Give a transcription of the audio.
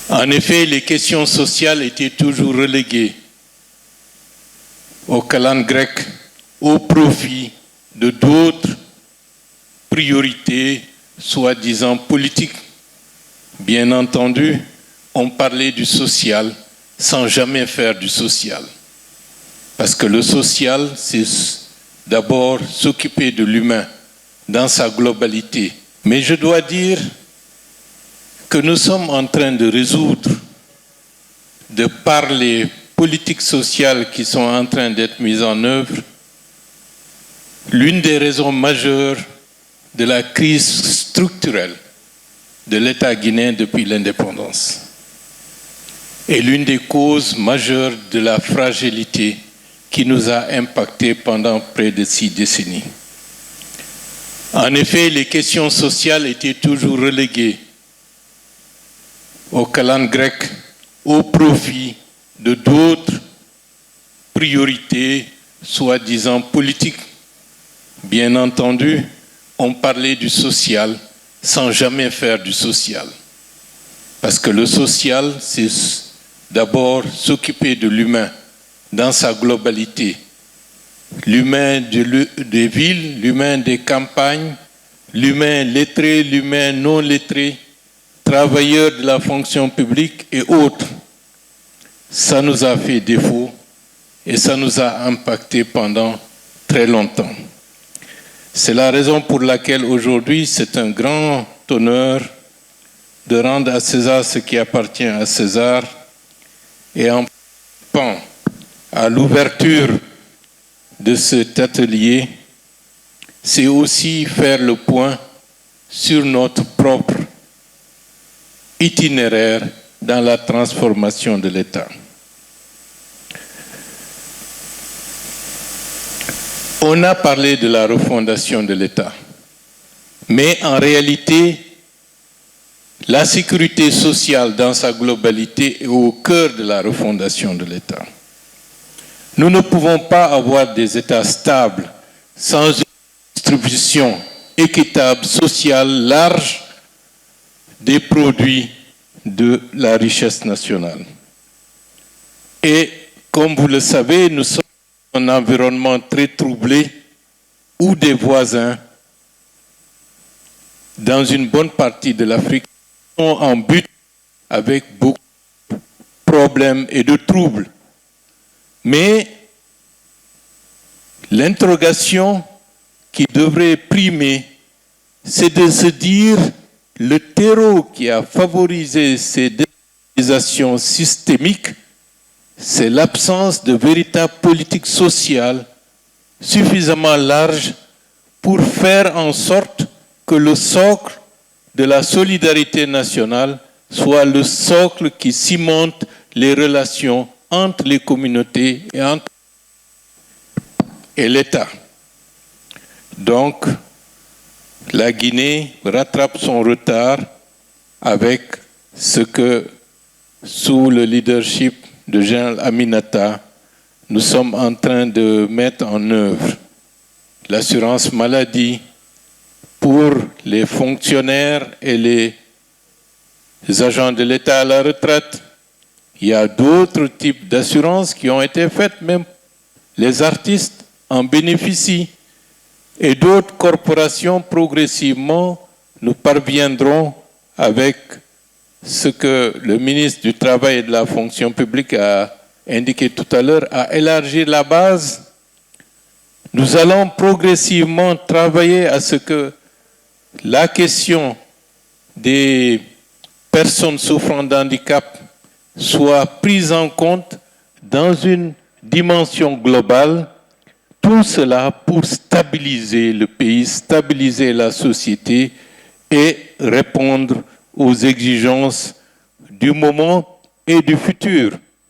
En effet, les questions sociales étaient toujours reléguées aux calendes grecques au profit de d'autres priorités, soi-disant politiques. Bien entendu, on parlait du social sans jamais faire du social. Parce que le social, c'est d'abord s'occuper de l'humain dans sa globalité. Mais je dois dire que nous sommes en train de résoudre, de par les politiques sociales qui sont en train d'être mises en œuvre, l'une des raisons majeures de la crise structurelle de l'État guinéen depuis l'indépendance et l'une des causes majeures de la fragilité qui nous a impactés pendant près de 6 décennies. En effet, les questions sociales étaient toujours reléguées aux calendes grecques au profit de d'autres priorités, soi-disant politiques. Bien entendu, on parlait du social sans jamais faire du social. Parce que le social, c'est d'abord s'occuper de l'humain dans sa globalité. L'humain des villes, l'humain des campagnes, l'humain lettré, l'humain non lettré, travailleurs de la fonction publique et autres. Ça nous a fait défaut et ça nous a impacté pendant très longtemps. C'est la raison pour laquelle aujourd'hui c'est un grand honneur de rendre à César ce qui appartient à César et en participant à l'ouverture de cet atelier, c'est aussi faire le point sur notre propre itinéraire dans la transformation de l'État. On a parlé de la refondation de l'État, mais en réalité, la sécurité sociale dans sa globalité est au cœur de la refondation de l'État. Nous ne pouvons pas avoir des États stables sans une distribution équitable, sociale, large des produits de la richesse nationale. Et comme vous le savez, nous sommes dans un environnement très troublé où des voisins, dans une bonne partie de l'Afrique, sont en butte avec beaucoup de problèmes et de troubles. Mais l'interrogation qui devrait primer, c'est de se dire le terreau qui a favorisé ces déstabilisations systémiques, c'est l'absence de véritable politique sociale suffisamment large pour faire en sorte que le socle de la solidarité nationale soit le socle qui cimente les relations entre les communautés et l'État. Donc, la Guinée rattrape son retard avec ce que, sous le leadership de Général Aminata, nous sommes en train de mettre en œuvre. L'assurance maladie pour les fonctionnaires et les agents de l'État à la retraite. Il y a d'autres types d'assurances qui ont été faites, même les artistes en bénéficient. Et d'autres corporations, progressivement, nous parviendrons avec ce que le ministre du Travail et de la Fonction publique a indiqué tout à l'heure, à élargir la base. Nous allons progressivement travailler à ce que la question des personnes souffrant d'handicap soit prise en compte dans une dimension globale. Tout cela pour stabiliser le pays, stabiliser la société et répondre aux exigences du moment et du futur.